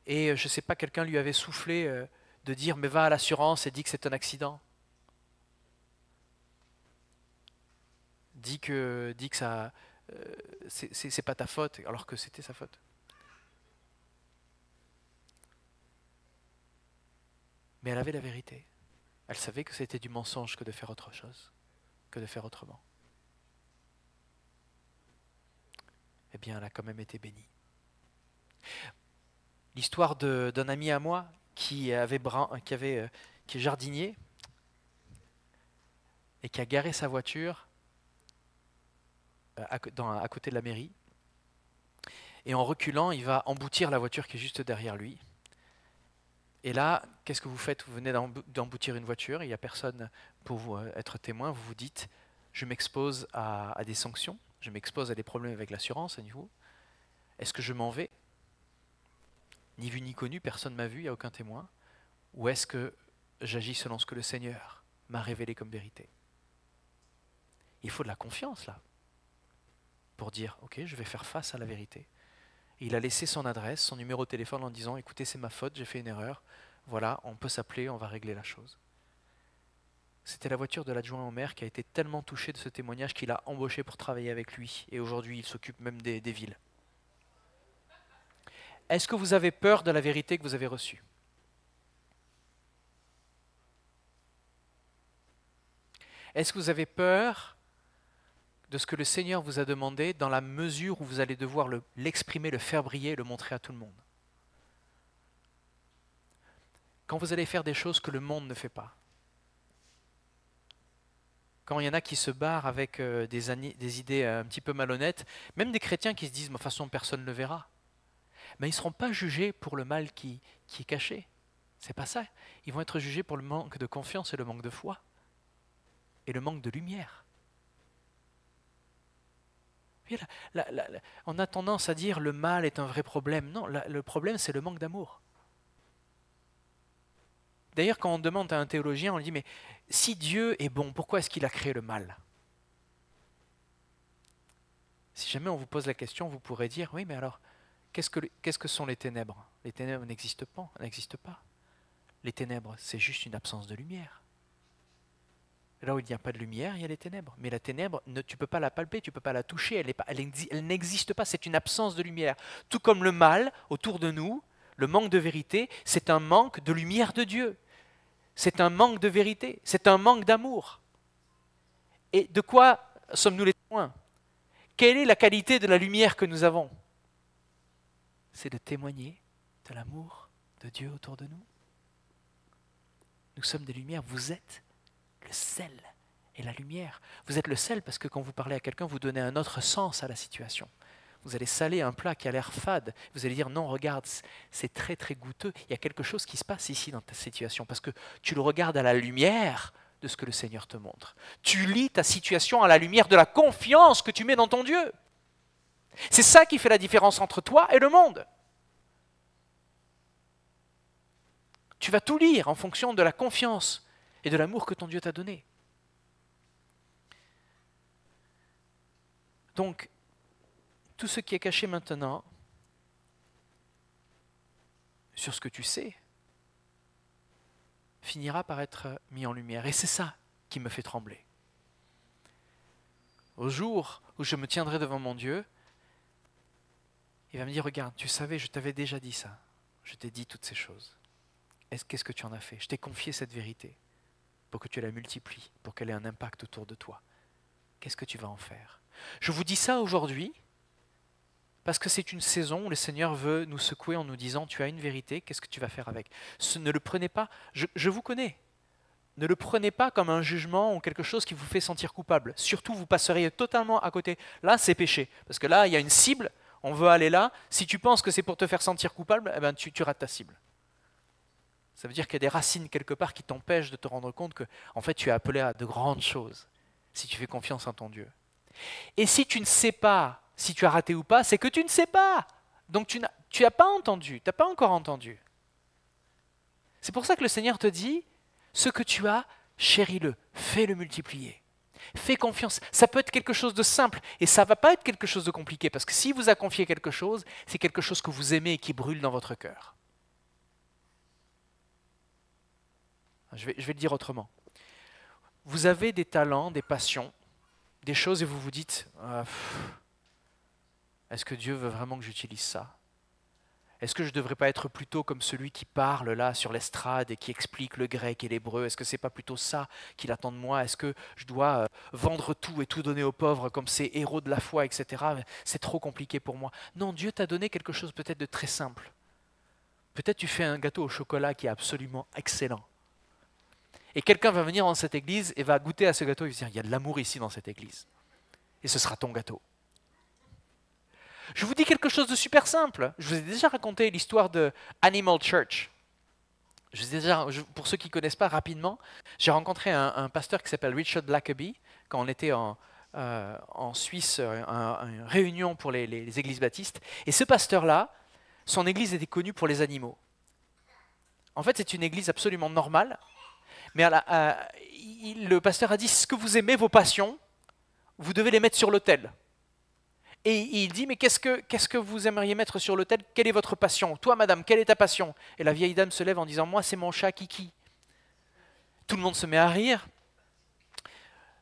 et je ne sais pas, quelqu'un lui avait soufflé de dire mais va à l'assurance et dis que c'est un accident. Dis que ça c'est pas ta faute alors que c'était sa faute. Mais elle avait la vérité. Elle savait que c'était du mensonge que de faire autre chose, que de faire autrement. Eh bien, elle a quand même été bénie. L'histoire d'un ami à moi qui est jardinier. et qui a garé sa voiture à côté de la mairie. Et en reculant, il va emboutir la voiture qui est juste derrière lui. Et là, qu'est-ce que vous faites? Vous venez d'emboutir une voiture, il n'y a personne pour vous être témoin, vous vous dites, je m'expose à des sanctions, je m'expose à des problèmes avec l'assurance à niveau. Est-ce que je m'en vais? Ni vu ni connu, personne ne m'a vu, il n'y a aucun témoin. Ou est-ce que j'agis selon ce que le Seigneur m'a révélé comme vérité? Il faut de la confiance là, pour dire, ok, je vais faire face à la vérité. Et il a laissé son adresse, son numéro de téléphone en disant, écoutez, c'est ma faute, j'ai fait une erreur, voilà, on peut s'appeler, on va régler la chose. C'était la voiture de l'adjoint au maire qui a été tellement touché de ce témoignage qu'il a embauché pour travailler avec lui. Et aujourd'hui, il s'occupe même des villes. Est-ce que vous avez peur de la vérité que vous avez reçue? Est-ce que vous avez peur de ce que le Seigneur vous a demandé dans la mesure où vous allez devoir l'exprimer, le faire briller, le montrer à tout le monde? Quand vous allez faire des choses que le monde ne fait pas, quand il y en a qui se barrent avec des idées un petit peu malhonnêtes, même des chrétiens qui se disent « de toute façon personne ne le verra », mais ils ne seront pas jugés pour le mal qui est caché. C'est pas ça. Ils vont être jugés pour le manque de confiance et le manque de foi et le manque de lumière. Et on a tendance à dire le mal est un vrai problème. Non, le problème c'est le manque d'amour. D'ailleurs, quand on demande à un théologien, on lui dit mais si Dieu est bon, pourquoi est-ce qu'il a créé le mal? Si jamais on vous pose la question, vous pourrez dire oui, mais alors qu'est-ce que sont les ténèbres? Les ténèbres n'existent pas. Les ténèbres, c'est juste une absence de lumière. Là où il n'y a pas de lumière, il y a les ténèbres. Mais la ténèbre, tu ne peux pas la palper, tu ne peux pas la toucher, elle n'existe pas, c'est une absence de lumière. Tout comme le mal autour de nous, le manque de vérité, c'est un manque de lumière de Dieu. C'est un manque de vérité, c'est un manque d'amour. Et de quoi sommes-nous les témoins? Quelle est la qualité de la lumière que nous avons? C'est de témoigner de l'amour de Dieu autour de nous. Nous sommes des lumières, vous êtes le sel et la lumière. Vous êtes le sel parce que quand vous parlez à quelqu'un, vous donnez un autre sens à la situation. Vous allez saler un plat qui a l'air fade. Vous allez dire non, regarde, c'est très très goûteux. Il y a quelque chose qui se passe ici dans ta situation parce que tu le regardes à la lumière de ce que le Seigneur te montre. Tu lis ta situation à la lumière de la confiance que tu mets dans ton Dieu. C'est ça qui fait la différence entre toi et le monde. Tu vas tout lire en fonction de la confiance et de l'amour que ton Dieu t'a donné. Donc, tout ce qui est caché maintenant, sur ce que tu sais, finira par être mis en lumière. Et c'est ça qui me fait trembler. Au jour où je me tiendrai devant mon Dieu, il va me dire, regarde, tu savais, je t'avais déjà dit ça. Je t'ai dit toutes ces choses. Qu'est-ce que tu en as fait? Je t'ai confié cette vérité pour que tu la multiplies, pour qu'elle ait un impact autour de toi. Qu'est-ce que tu vas en faire? Je vous dis ça aujourd'hui parce que c'est une saison où le Seigneur veut nous secouer en nous disant, tu as une vérité, qu'est-ce que tu vas faire avec? Ne le prenez pas, je vous connais, ne le prenez pas comme un jugement ou quelque chose qui vous fait sentir coupable. Surtout, vous passeriez totalement à côté. Là, c'est péché, parce que là, il y a une cible, on veut aller là. Si tu penses que c'est pour te faire sentir coupable, eh ben, tu rates ta cible. Ça veut dire qu'il y a des racines quelque part qui t'empêchent de te rendre compte que, en fait, tu es appelé à de grandes choses si tu fais confiance en ton Dieu. Et si tu ne sais pas si tu as raté ou pas, c'est que tu ne sais pas. Donc tu n'as pas entendu, tu n'as pas encore entendu. C'est pour ça que le Seigneur te dit, ce que tu as, chéris-le, fais-le multiplier. Fais confiance. Ça peut être quelque chose de simple et ça ne va pas être quelque chose de compliqué parce que s'il vous a confié quelque chose, c'est quelque chose que vous aimez et qui brûle dans votre cœur. Je vais le dire autrement. Vous avez des talents, des passions, des choses et vous vous dites est-ce que Dieu veut vraiment que j'utilise ça? Est-ce que je ne devrais pas être plutôt comme celui qui parle là sur l'estrade et qui explique le grec et l'hébreu? Est-ce que ce n'est pas plutôt ça qu'il attend de moi? Est-ce que je dois vendre tout et tout donner aux pauvres comme ces héros de la foi, etc. C'est trop compliqué pour moi. Non, Dieu t'a donné quelque chose peut-être de très simple. Peut-être tu fais un gâteau au chocolat qui est absolument excellent. Et quelqu'un va venir dans cette église et va goûter à ce gâteau et va se dire, il y a de l'amour ici dans cette église. Et ce sera ton gâteau. Je vous dis quelque chose de super simple. Je vous ai déjà raconté l'histoire de Animal Church. Pour ceux qui ne connaissent pas rapidement, j'ai rencontré un pasteur qui s'appelle Richard Blackaby quand on était en Suisse, une réunion pour les églises baptistes. Et ce pasteur-là, son église était connue pour les animaux. En fait, c'est une église absolument normale, mais le pasteur a dit, ce que vous aimez, vos passions, vous devez les mettre sur l'autel. Et il dit, mais qu'est-ce que vous aimeriez mettre sur l'autel? Quelle est votre passion? Toi, madame, quelle est ta passion? Et la vieille dame se lève en disant, moi, c'est mon chat Kiki. Tout le monde se met à rire.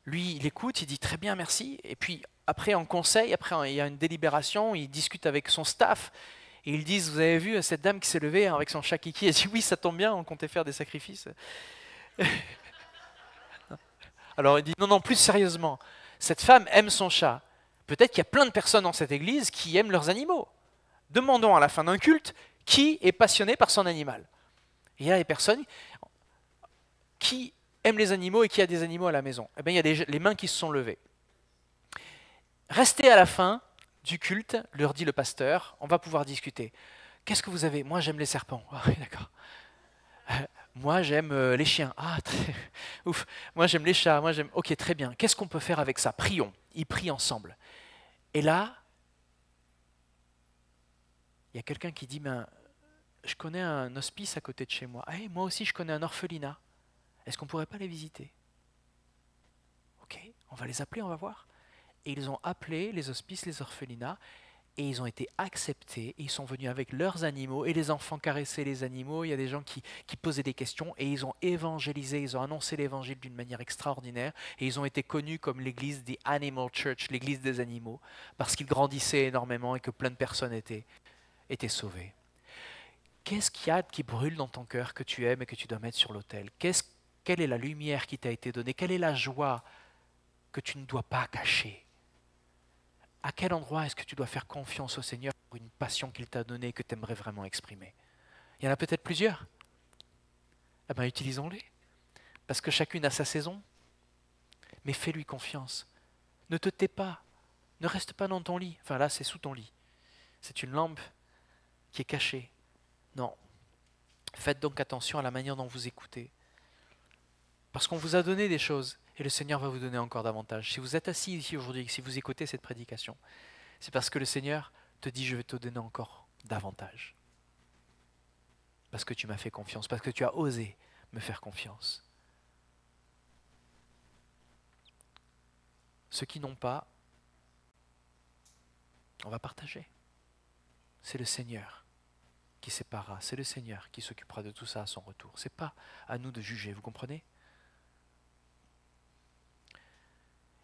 Lui, il écoute, il dit, très bien, merci. Et puis, après, en conseil, après, il y a une délibération, il discute avec son staff. Et ils disent, vous avez vu cette dame qui s'est levée avec son chat Kiki? Elle dit, oui, ça tombe bien, on comptait faire des sacrifices. Alors, il dit, non, plus sérieusement, cette femme aime son chat. Peut-être qu'il y a plein de personnes dans cette église qui aiment leurs animaux. Demandons à la fin d'un culte qui est passionné par son animal. Et il y a des personnes qui aiment les animaux et qui a des animaux à la maison. Eh bien, il y a les mains qui se sont levées. Restez à la fin du culte, leur dit le pasteur, on va pouvoir discuter. Qu'est-ce que vous avez? Moi, j'aime les serpents. Ah oui, d'accord. Moi, j'aime les chiens. Ah, ouf. Moi, j'aime les chats. Moi, j'aime. Ok, très bien. Qu'est-ce qu'on peut faire avec ça? Prions. Ils prient ensemble. Et là, il y a quelqu'un qui dit, ben, je connais un hospice à côté de chez moi. Ah, et moi aussi, je connais un orphelinat. Est-ce qu'on ne pourrait pas les visiter? Ok, on va les appeler, on va voir. Et ils ont appelé les hospices, les orphelinats, et ils ont été acceptés, et ils sont venus avec leurs animaux, et les enfants caressaient les animaux, il y a des gens qui posaient des questions, et ils ont évangélisé, ils ont annoncé l'évangile d'une manière extraordinaire, et ils ont été connus comme l'église des Animal Church, l'église des animaux, parce qu'ils grandissaient énormément et que plein de personnes étaient sauvées. Qu'est-ce qu'il y a qui brûle dans ton cœur, que tu aimes et que tu dois mettre sur l'autel? Quelle est la lumière qui t'a été donnée? Quelle est la joie que tu ne dois pas cacher? À quel endroit est-ce que tu dois faire confiance au Seigneur pour une passion qu'il t'a donnée et que tu aimerais vraiment exprimer? Il y en a peut-être plusieurs. Eh bien, utilisons-les. Parce que chacune a sa saison. Mais fais-lui confiance. Ne te tais pas. Ne reste pas dans ton lit. Enfin là, c'est sous ton lit. C'est une lampe qui est cachée. Non. Faites donc attention à la manière dont vous écoutez. Parce qu'on vous a donné des choses. Et le Seigneur va vous donner encore davantage. Si vous êtes assis ici aujourd'hui, si vous écoutez cette prédication, c'est parce que le Seigneur te dit, je vais te donner encore davantage. Parce que tu m'as fait confiance, parce que tu as osé me faire confiance. Ceux qui n'ont pas, on va partager. C'est le Seigneur qui séparera, c'est le Seigneur qui s'occupera de tout ça à son retour. Ce n'est pas à nous de juger, vous comprenez?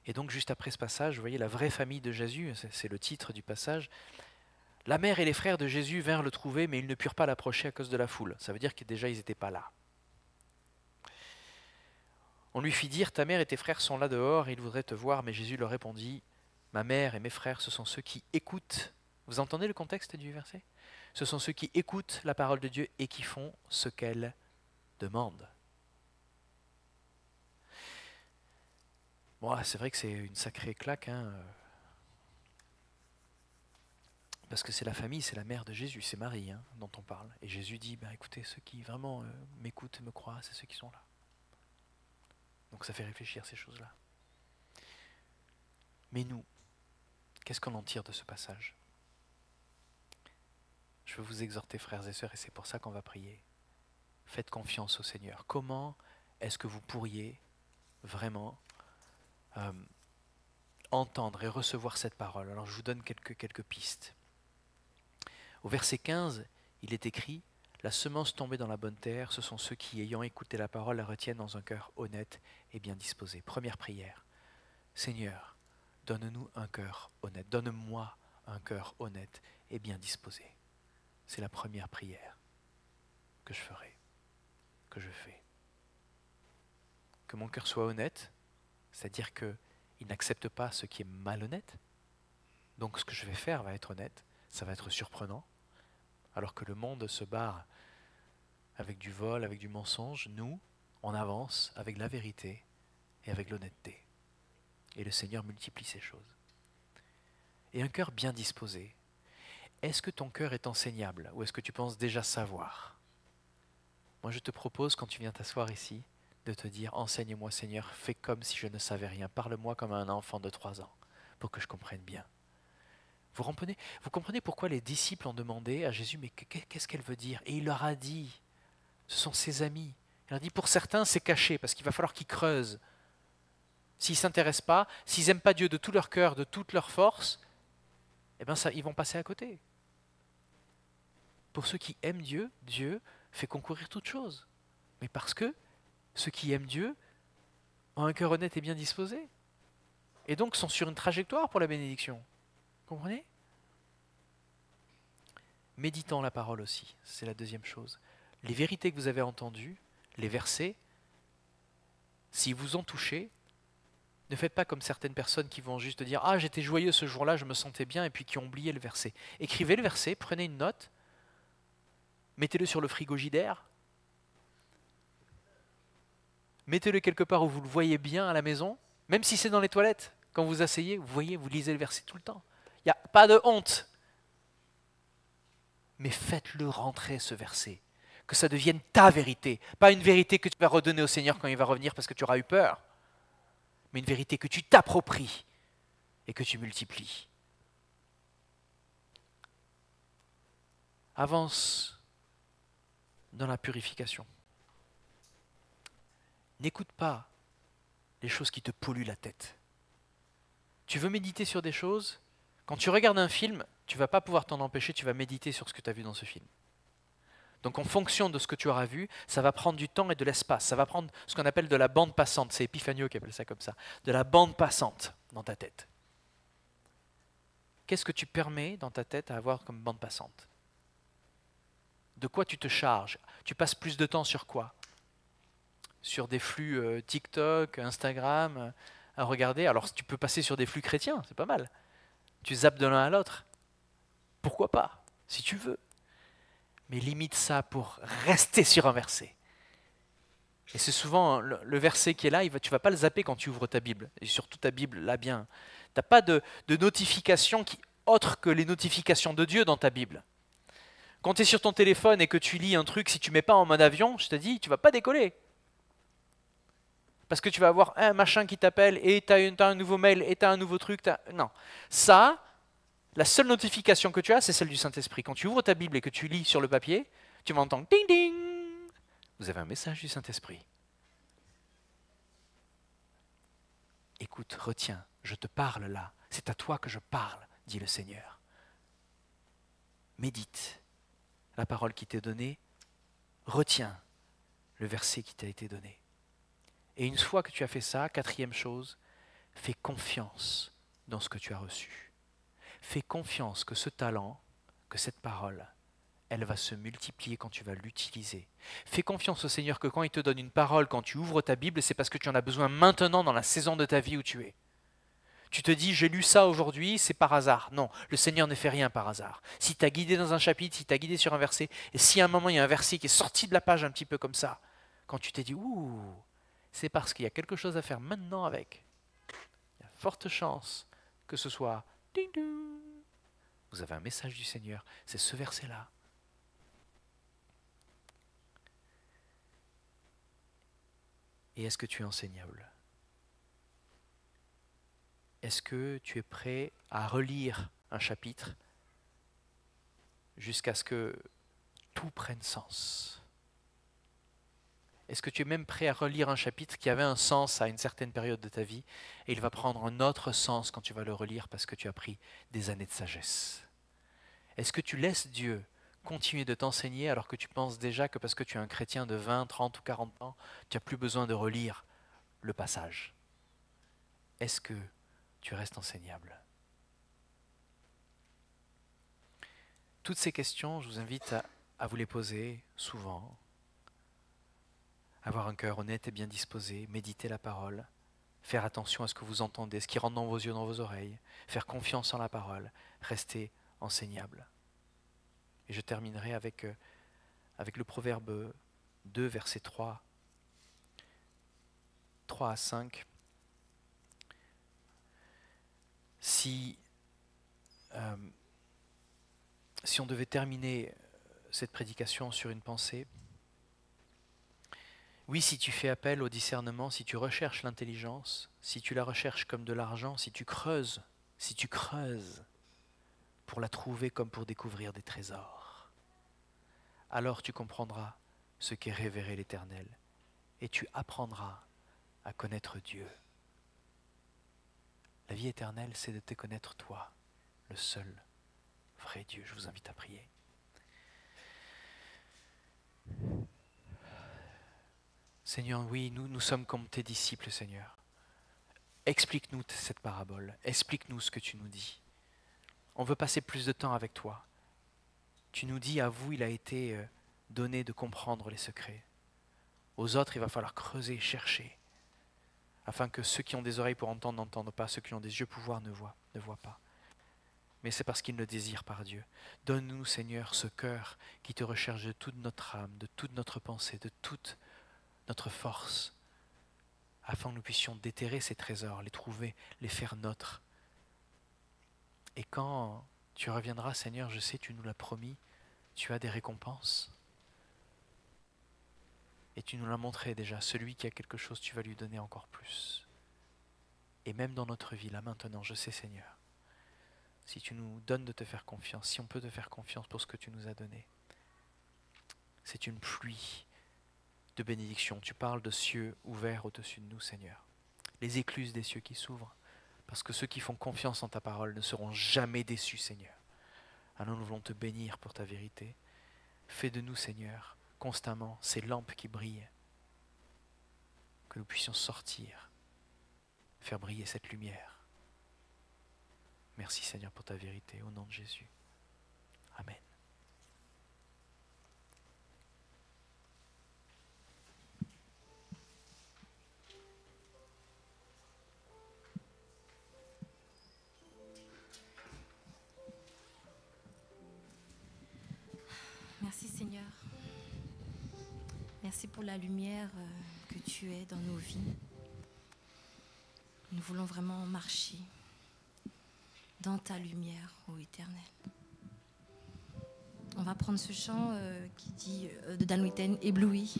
Et donc juste après ce passage, vous voyez la vraie famille de Jésus, c'est le titre du passage. La mère et les frères de Jésus vinrent le trouver, mais ils ne purent pas l'approcher à cause de la foule. Ça veut dire que déjà ils n'étaient pas là. On lui fit dire, ta mère et tes frères sont là dehors, et ils voudraient te voir, mais Jésus leur répondit, ma mère et mes frères, ce sont ceux qui écoutent. Vous entendez le contexte du verset? Ce sont ceux qui écoutent la parole de Dieu et qui font ce qu'elle demande. Bon, c'est vrai que c'est une sacrée claque, hein, parce que c'est la famille, c'est la mère de Jésus, c'est Marie dont on parle. Et Jésus dit, ben, écoutez, ceux qui vraiment m'écoutent, me croient, c'est ceux qui sont là. Donc ça fait réfléchir ces choses-là. Mais nous, qu'est-ce qu'on en tire de ce passage? Je veux vous exhorter, frères et sœurs, et c'est pour ça qu'on va prier. Faites confiance au Seigneur. Comment est-ce que vous pourriez vraiment entendre et recevoir cette parole? Alors je vous donne quelques pistes. Au verset 15, il est écrit « La semence tombée dans la bonne terre, ce sont ceux qui, ayant écouté la parole, la retiennent dans un cœur honnête et bien disposé. » Première prière. Seigneur, donne-nous un cœur honnête. Donne-moi un cœur honnête et bien disposé. C'est la première prière que je ferai, que je fais. Que mon cœur soit honnête, c'est-à-dire qu'il n'accepte pas ce qui est malhonnête. Donc ce que je vais faire va être honnête, ça va être surprenant. Alors que le monde se barre avec du vol, avec du mensonge, nous, on avance avec la vérité et avec l'honnêteté. Et le Seigneur multiplie ces choses. Et un cœur bien disposé. Est-ce que ton cœur est enseignable ou est-ce que tu penses déjà savoir? Moi, je te propose, quand tu viens t'asseoir ici, de te dire, enseigne-moi Seigneur, fais comme si je ne savais rien, parle-moi comme un enfant de 3 ans, pour que je comprenne bien. Vous comprenez pourquoi les disciples ont demandé à Jésus, mais qu'est-ce qu'elle veut dire? Et il leur a dit, ce sont ses amis. Il leur a dit, pour certains, c'est caché, parce qu'il va falloir qu'ils creusent. S'ils ne s'intéressent pas, s'ils n'aiment pas Dieu de tout leur cœur, de toute leur force, eh bien ils vont passer à côté. Pour ceux qui aiment Dieu, Dieu fait concourir toutes choses. Mais parce que ceux qui aiment Dieu ont un cœur honnête et bien disposé. Et donc sont sur une trajectoire pour la bénédiction. Vous comprenez? Méditons la parole aussi, c'est la deuxième chose. Les vérités que vous avez entendues, les versets, s'ils vous ont touché, ne faites pas comme certaines personnes qui vont juste dire « Ah, j'étais joyeux ce jour-là, je me sentais bien » et puis qui ont oublié le verset. Écrivez le verset, prenez une note, mettez-le sur le frigidaire, mettez-le quelque part où vous le voyez bien à la maison, même si c'est dans les toilettes. Quand vous asseyez, vous voyez, vous lisez le verset tout le temps. Il n'y a pas de honte. Mais faites-le rentrer, ce verset. Que ça devienne ta vérité. Pas une vérité que tu vas redonner au Seigneur quand il va revenir parce que tu auras eu peur. Mais une vérité que tu t'appropries et que tu multiplies. Avance dans la purification. N'écoute pas les choses qui te polluent la tête. Tu veux méditer sur des choses, quand tu regardes un film, tu ne vas pas pouvoir t'en empêcher, tu vas méditer sur ce que tu as vu dans ce film. Donc en fonction de ce que tu auras vu, ça va prendre du temps et de l'espace. Ça va prendre ce qu'on appelle de la bande passante. C'est Epiphanios qui appelle ça comme ça. De la bande passante dans ta tête. Qu'est-ce que tu permets dans ta tête à avoir comme bande passante? De quoi tu te charges? Tu passes plus de temps sur quoi? Sur des flux TikTok, Instagram, à regarder. Alors tu peux passer sur des flux chrétiens, c'est pas mal. Tu zappes de l'un à l'autre. Pourquoi pas, si tu veux. Mais limite ça pour rester sur un verset. Et c'est souvent le verset qui est là, tu ne vas pas le zapper quand tu ouvres ta Bible. Et surtout ta Bible, là bien. Tu n'as pas de notification autre que les notifications de Dieu dans ta Bible. Quand tu es sur ton téléphone et que tu lis un truc, si tu ne mets pas en mode avion, je te dis, tu ne vas pas décoller. Parce que tu vas avoir un machin qui t'appelle et tu as un nouveau mail et tu as un nouveau truc. Non. Ça, la seule notification que tu as, c'est celle du Saint-Esprit. Quand tu ouvres ta Bible et que tu lis sur le papier, tu vas entendre ding ding. Vous avez un message du Saint-Esprit. Écoute, retiens, je te parle là. C'est à toi que je parle, dit le Seigneur. Médite la parole qui t'est donnée. Retiens le verset qui t'a été donné. Et une fois que tu as fait ça, quatrième chose, fais confiance dans ce que tu as reçu. Fais confiance que ce talent, que cette parole, elle va se multiplier quand tu vas l'utiliser. Fais confiance au Seigneur que quand il te donne une parole, quand tu ouvres ta Bible, c'est parce que tu en as besoin maintenant dans la saison de ta vie où tu es. Tu te dis, j'ai lu ça aujourd'hui, c'est par hasard. Non, le Seigneur ne fait rien par hasard. Si tu as guidé dans un chapitre, si tu as guidé sur un verset, et si à un moment il y a un verset qui est sorti de la page un petit peu comme ça, quand tu t'es dit, ouh, c'est parce qu'il y a quelque chose à faire maintenant avec. Il y a forte chance que ce soit ding ding. Vous avez un message du Seigneur, c'est ce verset-là. Et est-ce que tu es enseignable? Est-ce que tu es prêt à relire un chapitre jusqu'à ce que tout prenne sens? Est-ce que tu es même prêt à relire un chapitre qui avait un sens à une certaine période de ta vie et il va prendre un autre sens quand tu vas le relire parce que tu as pris des années de sagesse? Est-ce que tu laisses Dieu continuer de t'enseigner alors que tu penses déjà que parce que tu es un chrétien de 20, 30 ou 40 ans, tu n'as plus besoin de relire le passage? Est-ce que tu restes enseignable? Toutes ces questions, je vous invite à vous les poser souvent. Avoir un cœur honnête et bien disposé, méditer la parole, faire attention à ce que vous entendez, ce qui rentre dans vos yeux, dans vos oreilles, faire confiance en la parole, rester enseignable. Et je terminerai avec le Proverbe 2, verset 3. 3 à 5, si on devait terminer cette prédication sur une pensée, oui, si tu fais appel au discernement, si tu recherches l'intelligence, si tu la recherches comme de l'argent, si tu creuses pour la trouver comme pour découvrir des trésors, alors tu comprendras ce qu'est révérer l'Éternel et tu apprendras à connaître Dieu. La vie éternelle, c'est de te connaître toi, le seul vrai Dieu. Je vous invite à prier. Seigneur, oui, nous sommes comme tes disciples, Seigneur. Explique-nous cette parabole, explique-nous ce que tu nous dis. On veut passer plus de temps avec toi. Tu nous dis, à vous, il a été donné de comprendre les secrets. Aux autres, il va falloir creuser, chercher, afin que ceux qui ont des oreilles pour entendre n'entendent pas, ceux qui ont des yeux pour voir ne voient pas. Mais c'est parce qu'ils le désirent par Dieu. Donne-nous, Seigneur, ce cœur qui te recherche de toute notre âme, de toute notre pensée, de toute notre force, afin que nous puissions déterrer ces trésors, les trouver, les faire nôtres. Et quand tu reviendras, Seigneur, je sais, tu nous l'as promis, tu as des récompenses. Et tu nous l'as montré déjà, celui qui a quelque chose, tu vas lui donner encore plus. Et même dans notre vie, là maintenant, je sais, Seigneur, si tu nous donnes de te faire confiance, si on peut te faire confiance pour ce que tu nous as donné, c'est une pluie de bénédiction. Tu parles de cieux ouverts au-dessus de nous, Seigneur. Les écluses des cieux qui s'ouvrent, parce que ceux qui font confiance en ta parole ne seront jamais déçus, Seigneur. Alors nous voulons te bénir pour ta vérité. Fais de nous, Seigneur, constamment ces lampes qui brillent, que nous puissions sortir, faire briller cette lumière. Merci, Seigneur, pour ta vérité, au nom de Jésus. Amen. Merci Seigneur. Merci pour la lumière que tu es dans nos vies. Nous voulons vraiment marcher dans ta lumière, ô Éternel. On va prendre ce chant qui dit de Dan Whitten, Ébloui.